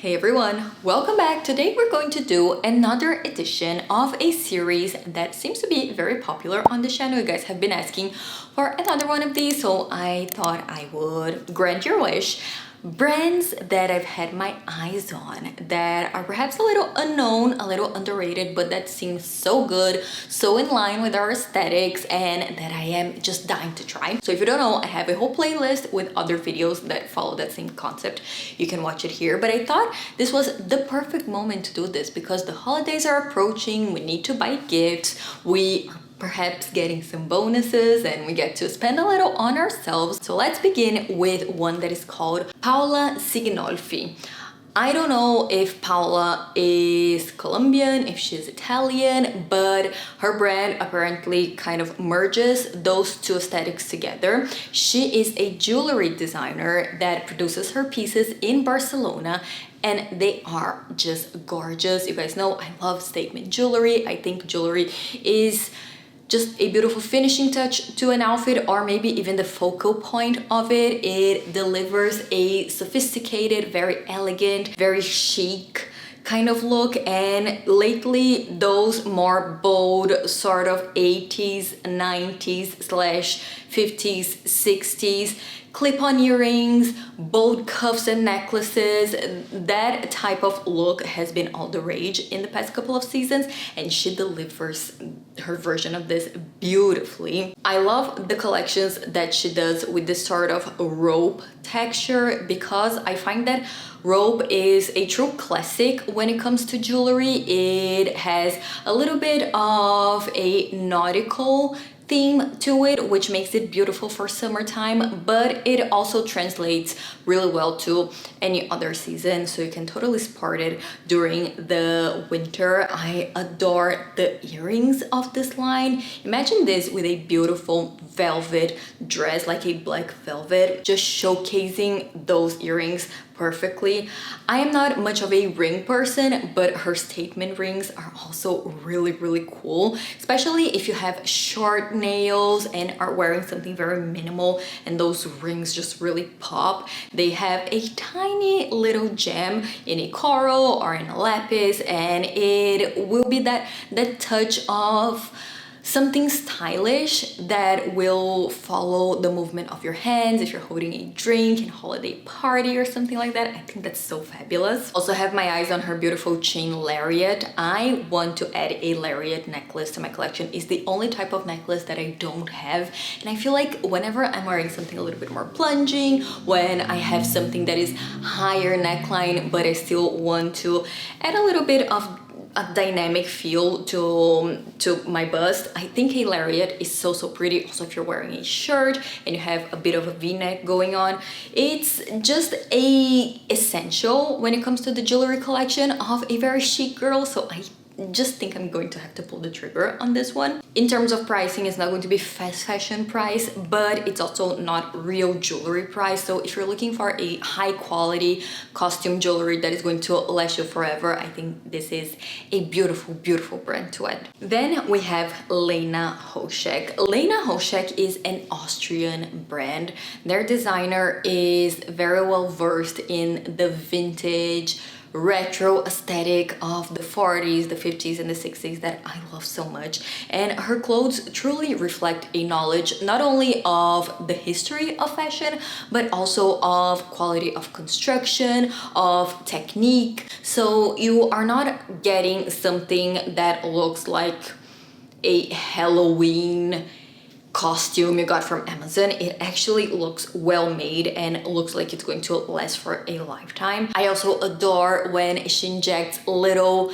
Hey everyone, welcome back. Today we're going to do another edition of a series that seems to be very popular on the channel. You guys have been asking for another one of these, so I thought I would grant your wish. Brands that I've had my eyes on that are perhaps a little unknown, a little underrated, but that seem so good, so in line with our aesthetics, and that I am just dying to try. So if you don't know, I have a whole playlist with other videos that follow that same concept. You can watch it here, but I thought this was the perfect moment to do this because the holidays are approaching. We need to buy gifts. We are perhaps getting some bonuses and we get to spend a little on ourselves. So let's begin with one that is called Paola Sighinolfi. I don't know if Paola is Colombian, if she's Italian, but her brand apparently kind of merges those two aesthetics together. She is a jewelry designer that produces her pieces in Barcelona, and they are just gorgeous. You guys know I love statement jewelry. I think jewelry is just a beautiful finishing touch to an outfit, or maybe even the focal point of it. It delivers a sophisticated, very elegant, very chic kind of look. And lately those more bold sort of 80s, 90s slash 50s, 60s clip-on earrings, bold cuffs and necklaces, that type of look has been all the rage in the past couple of seasons, and she delivers her version of this beautifully. I love the collections that she does with this sort of rope texture because I find that rope is a true classic when it comes to jewelry. It has a little bit of a nautical theme to it, which makes it beautiful for summertime, but it also translates really well to any other season, so you can totally sport it during the winter. I adore the earrings of this line. Imagine this with a beautiful velvet dress, like a black velvet, just showcasing those earrings perfectly. I am not much of a ring person, but her statement rings are also really cool, especially if you have short nails and are wearing something very minimal and those rings just really pop. They have a tiny little gem in a coral or in a lapis, and it will be that touch of something stylish that will follow the movement of your hands if you're holding a drink in a holiday party or something like that. I think that's so fabulous. Also have my eyes on her beautiful chain lariat. I want to add a lariat necklace to my collection. It's the only type of necklace that I don't have, and I feel like whenever I'm wearing something a little bit more plunging, when I have something that is higher neckline but I still want to add a little bit of a dynamic feel to my bust, I think a lariat is so pretty. Also, if you're wearing a shirt and you have a bit of a v-neck going on, it's just a essential when it comes to the jewelry collection of a very chic girl. So I just think I'm going to have to pull the trigger on this one. In terms of pricing, it's not going to be fast fashion price, but it's also not real jewelry price. So if you're looking for a high quality costume jewelry that is going to last you forever, I think this is a beautiful brand to add. Then we have Lena Hoschek. Lena Hoschek is an Austrian brand. Their designer is very well versed in the vintage retro aesthetic of the 40s, the 50s, and the 60s that I love so much. And her clothes truly reflect a knowledge not only of the history of fashion, but also of quality of construction, of technique. So you are not getting something that looks like a Halloween costume you got from Amazon. It actually looks well made and looks like it's going to last for a lifetime. I also adore when she injects little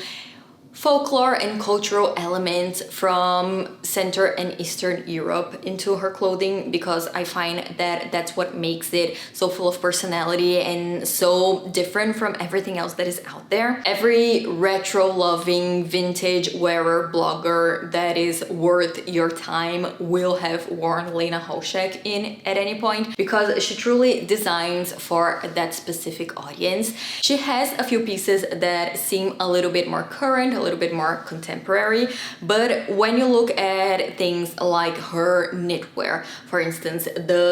folklore and cultural elements from Central and Eastern Europe into her clothing, because I find that that's what makes it so full of personality and so different from everything else that is out there. Every retro loving vintage wearer blogger that is worth your time will have worn Lena Hoschek in at any point, because she truly designs for that specific audience. She has a few pieces that seem a little bit more current, a little bit more contemporary. But when you look at things like her knitwear, for instance, the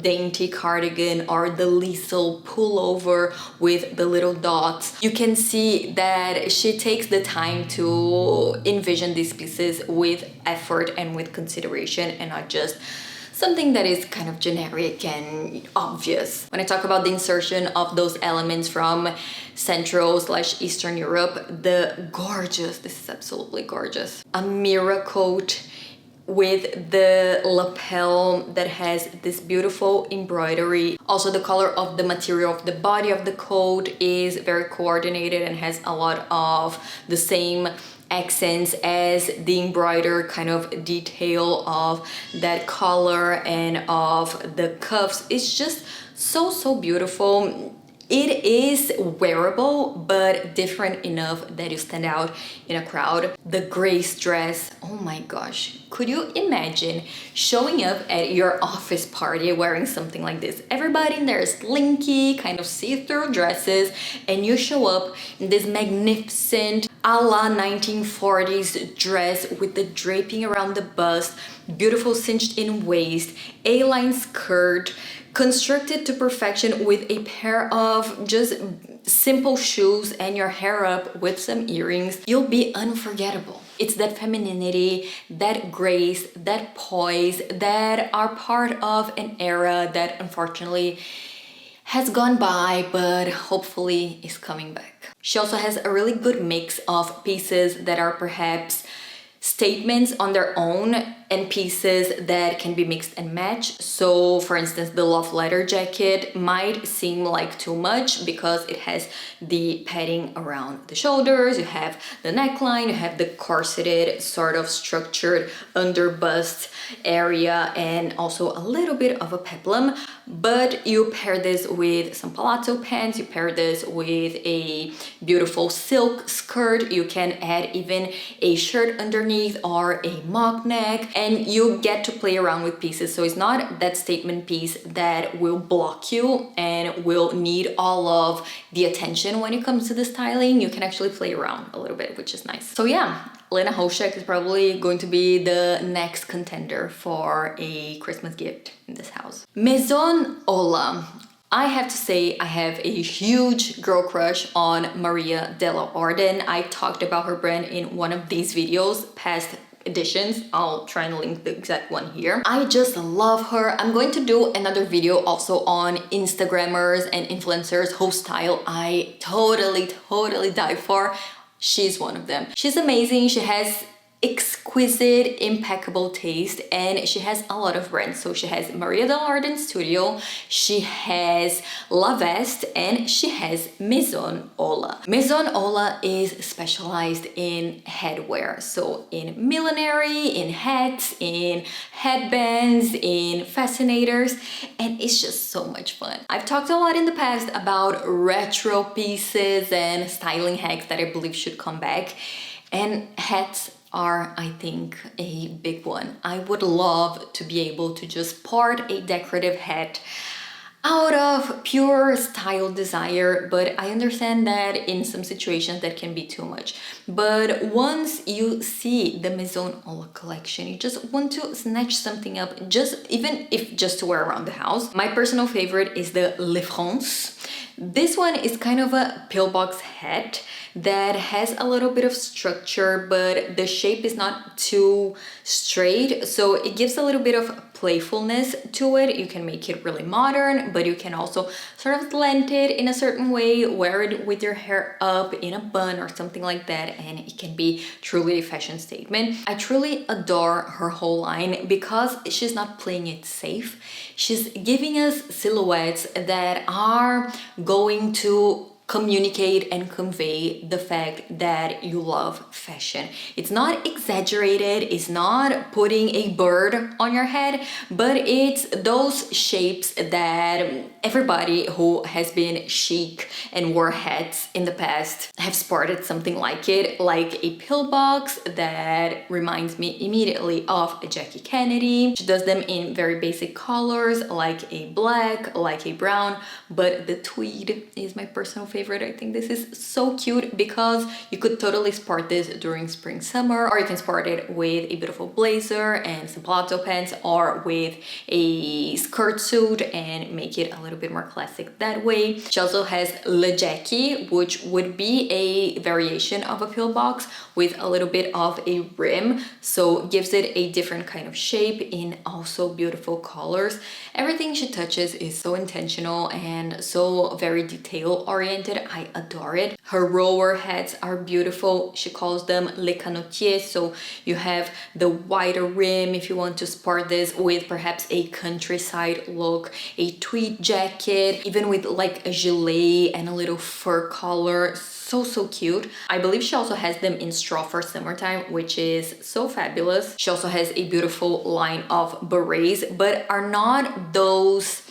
dainty cardigan or the lisle pullover with the little dots, you can see that she takes the time to envision these pieces with effort and with consideration, and not just something that is kind of generic and obvious. When I talk about the insertion of those elements from Central/Eastern Europe, this is absolutely gorgeous. A mirror coat with the lapel that has this beautiful embroidery. Also, the color of the material of the body of the coat is very coordinated and has a lot of the same accents as the embroidered kind of detail of that collar and of the cuffs. It's just so beautiful. It is wearable, but different enough that you stand out in a crowd. The grace dress, oh my gosh. Could you imagine showing up at your office party wearing something like this? Everybody in there is slinky, kind of see-through dresses, and you show up in this magnificent a la 1940s dress with the draping around the bust, beautiful cinched in waist, A-line skirt, constructed to perfection with a pair of just simple shoes and your hair up with some earrings. You'll be unforgettable. It's that femininity, that grace, that poise that are part of an era that unfortunately has gone by, but hopefully is coming back. She also has a really good mix of pieces that are perhaps statements on their own and pieces that can be mixed and matched. So for instance, the love letter jacket might seem like too much because it has the padding around the shoulders, you have the neckline, you have the corseted sort of structured under bust area, and also a little bit of a peplum. But you pair this with some palazzo pants, you pair this with a beautiful silk skirt, you can add even a shirt underneath or a mock neck, and you get to play around with pieces. So it's not that statement piece that will block you and will need all of the attention when it comes to the styling. You can actually play around a little bit, which is nice. So yeah, Lena Hoschek is probably going to be the next contender for a Christmas gift in this house. Maison Ola. I have to say I have a huge girl crush on Maria Della Arden. I talked about her brand in one of these videos, past editions. I'll try and link the exact one here. I just love her. I'm going to do another video also on Instagrammers and influencers whose style I totally die for. She's one of them. She's amazing. She has exquisite, impeccable taste, and she has a lot of brands. So she has Maria Della Arden Studio, she has La Veste, and she has Maison Ola. Maison Ola is specialized in headwear, so in millinery, in hats, in headbands, in fascinators, and it's just so much fun. I've talked a lot in the past about retro pieces and styling hacks that I believe should come back, and hats are, I think, a big one. I would love to be able to just part a decorative hat out of pure style desire, but I understand that in some situations that can be too much. But once you see the Maison Ola collection, you just want to snatch something up, just even if just to wear around the house. My personal favorite is the Le France. This one is kind of a pillbox hat that has a little bit of structure, but the shape is not too straight, so it gives a little bit of playfulness to it. You can make it really modern, but you can also sort of blend it in a certain way, wear it with your hair up in a bun or something like that, and it can be truly a fashion statement. I truly adore her whole line because she's not playing it safe. She's giving us silhouettes that are going to communicate and convey the fact that you love fashion. It's not exaggerated, it's not putting a bird on your head, but it's those shapes that everybody who has been chic and wore hats in the past have sported something like it, like a pillbox that reminds me immediately of a Jackie Kennedy. She does them in very basic colors, like a black, like a brown, but the tweed is my personal favorite. favorite. I think this is so cute because you could totally sport this during spring, summer, or you can sport it with a beautiful blazer and some palazzo pants, or with a skirt suit and make it a little bit more classic that way. She also has Le Jackie, which would be a variation of a pillbox with a little bit of a rim, so gives it a different kind of shape in also beautiful colors. Everything she touches is so intentional and so very detail oriented. I adore it. Her roller hats are beautiful. She calls them les canotiers, so you have the wider rim if you want to sport this with perhaps a countryside look, a tweed jacket, even with like a gilet and a little fur collar. So cute. I believe she also has them in straw for summertime, which is so fabulous. She also has a beautiful line of berets, but are not those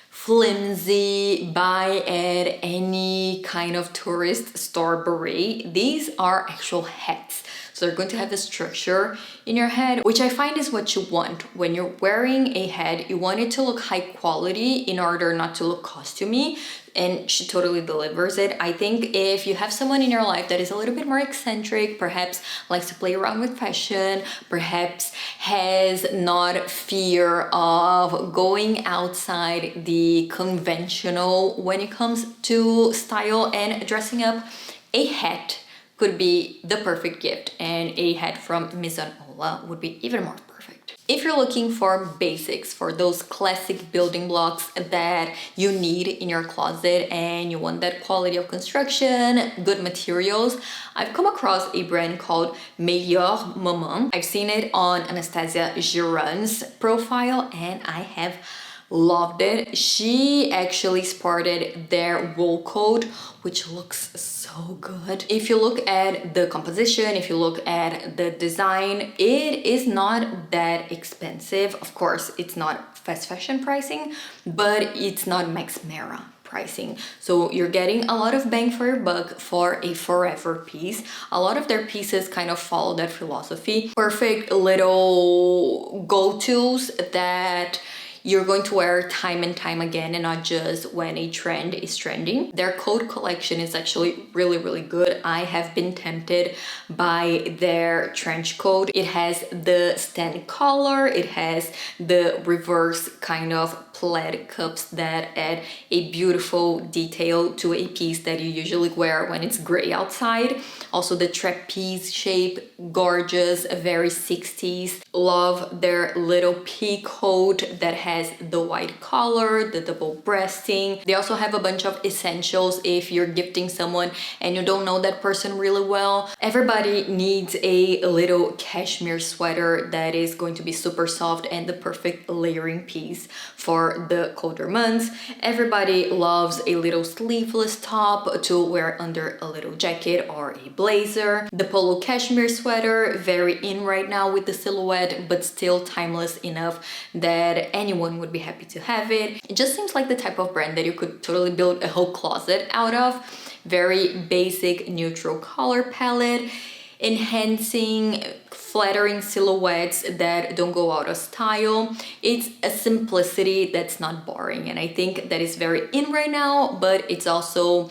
flimsy buy at any kind of tourist store beret. These are actual hats. So they're going to have a structure in your head, which I find is what you want. When you're wearing a hat, you want it to look high quality in order not to look costumey, and she totally delivers it. I think if you have someone in your life that is a little bit more eccentric, perhaps likes to play around with fashion, perhaps has not fear of going outside the conventional when it comes to style and dressing up, a hat could be the perfect gift, and a hat from Maison Ola would be even more perfect. If you're looking for basics, for those classic building blocks that you need in your closet and you want that quality of construction, good materials, I've come across a brand called Meilleur Moment. I've seen it on Anastasia Giron's profile and I have loved it. She actually sported their wool coat, which looks so good. If you look at the composition, if you look at the design, it is not that expensive. Of course, it's not fast fashion pricing, but it's not Max Mara pricing. So you're getting a lot of bang for your buck for a forever piece. A lot of their pieces kind of follow that philosophy. Perfect little go-tos that you're going to wear time and time again and not just when a trend is trending. Their coat collection is actually really good. I have been tempted by their trench coat. It has the stand collar, it has the reverse kind of plaid cups that add a beautiful detail to a piece that you usually wear when it's gray outside. Also the trapeze shape, gorgeous, very 60s. Love their little pea coat that has the white collar, the double breasting. They also have a bunch of essentials if you're gifting someone and you don't know that person really well. Everybody needs a little cashmere sweater that is going to be super soft and the perfect layering piece for the colder months. Everybody loves a little sleeveless top to wear under a little jacket or a blazer. The polo cashmere sweater, very in right now with the silhouette, but still timeless enough that anyone would be happy to have it. It just seems like the type of brand that you could totally build a whole closet out of. Very basic neutral color palette, enhancing flattering silhouettes that don't go out of style. It's a simplicity that's not boring, and I think that is very in right now, but it's also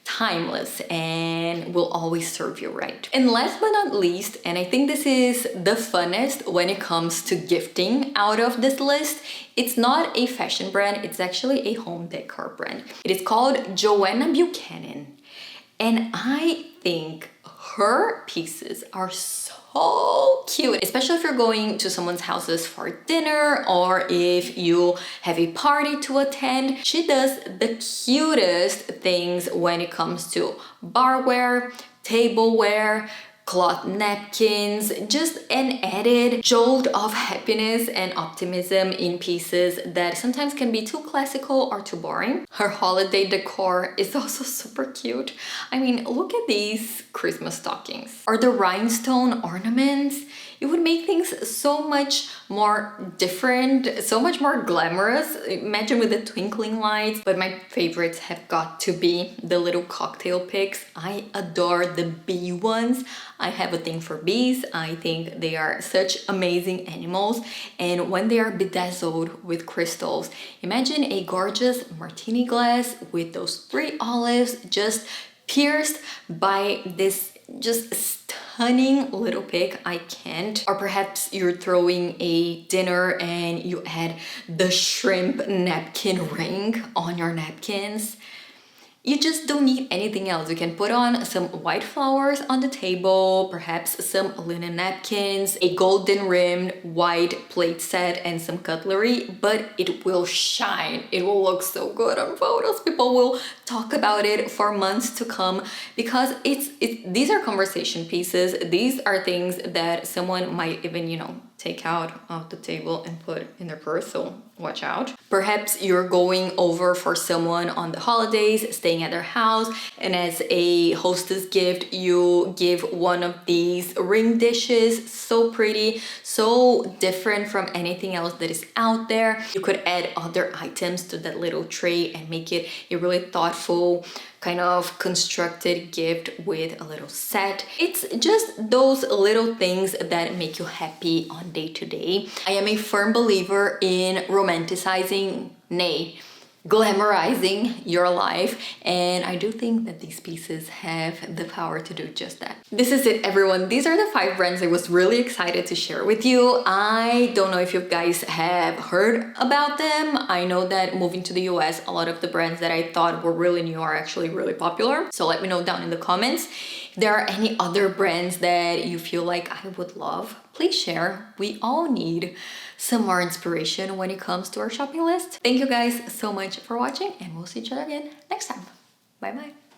timeless and will always serve you right. And last but not least, and I think this is the funnest when it comes to gifting out of this list, it's not a fashion brand, it's actually a home decor brand. It is called Joanna Buchanan, and I think her pieces are so cute, especially if you're going to someone's houses for dinner or if you have a party to attend. She does the cutest things when it comes to barware, tableware, cloth napkins, just an added jolt of happiness and optimism in pieces that sometimes can be too classical or too boring. Her holiday decor is also super cute. I mean, look at these Christmas stockings or the rhinestone ornaments it would make things so much more different, so much more glamorous. Imagine with the twinkling lights. But my favorites have got to be the little cocktail picks. I adore the bee ones. I have a thing for bees. I think they are such amazing animals. And when they are bedazzled with crystals, imagine a gorgeous martini glass with those 3 olives just pierced by this just stunning little pick. I can't. Or perhaps you're throwing a dinner and you add the shrimp napkin ring on your napkins. You just don't need anything else. You can put on some white flowers on the table, perhaps some linen napkins, a golden rimmed white plate set, and some cutlery, but it will shine. It will look so good on photos. People will talk about it for months to come because these are conversation pieces. These are things that someone might even, take out of the table and put in their purse, so watch out. Perhaps you're going over for someone on the holidays, staying at their house, and as a hostess gift, you give one of these ring dishes. So pretty, so different from anything else that is out there. You could add other items to that little tray and make it a really thoughtful, kind of constructed gift with a little set. It's just those little things that make you happy on day to day. I am a firm believer in romanticizing, nay, glamorizing your life, and I do think that these pieces have the power to do just that. This is it, everyone. These are the 5 brands I was really excited to share with you. I don't know if you guys have heard about them. I know that moving to the US, a lot of the brands that I thought were really new are actually really popular. So let me know down in the comments. If there are any other brands that you feel like I would love, please share. We all need some more inspiration when it comes to our shopping list. Thank you guys so much for watching, and we'll see each other again next time. Bye bye.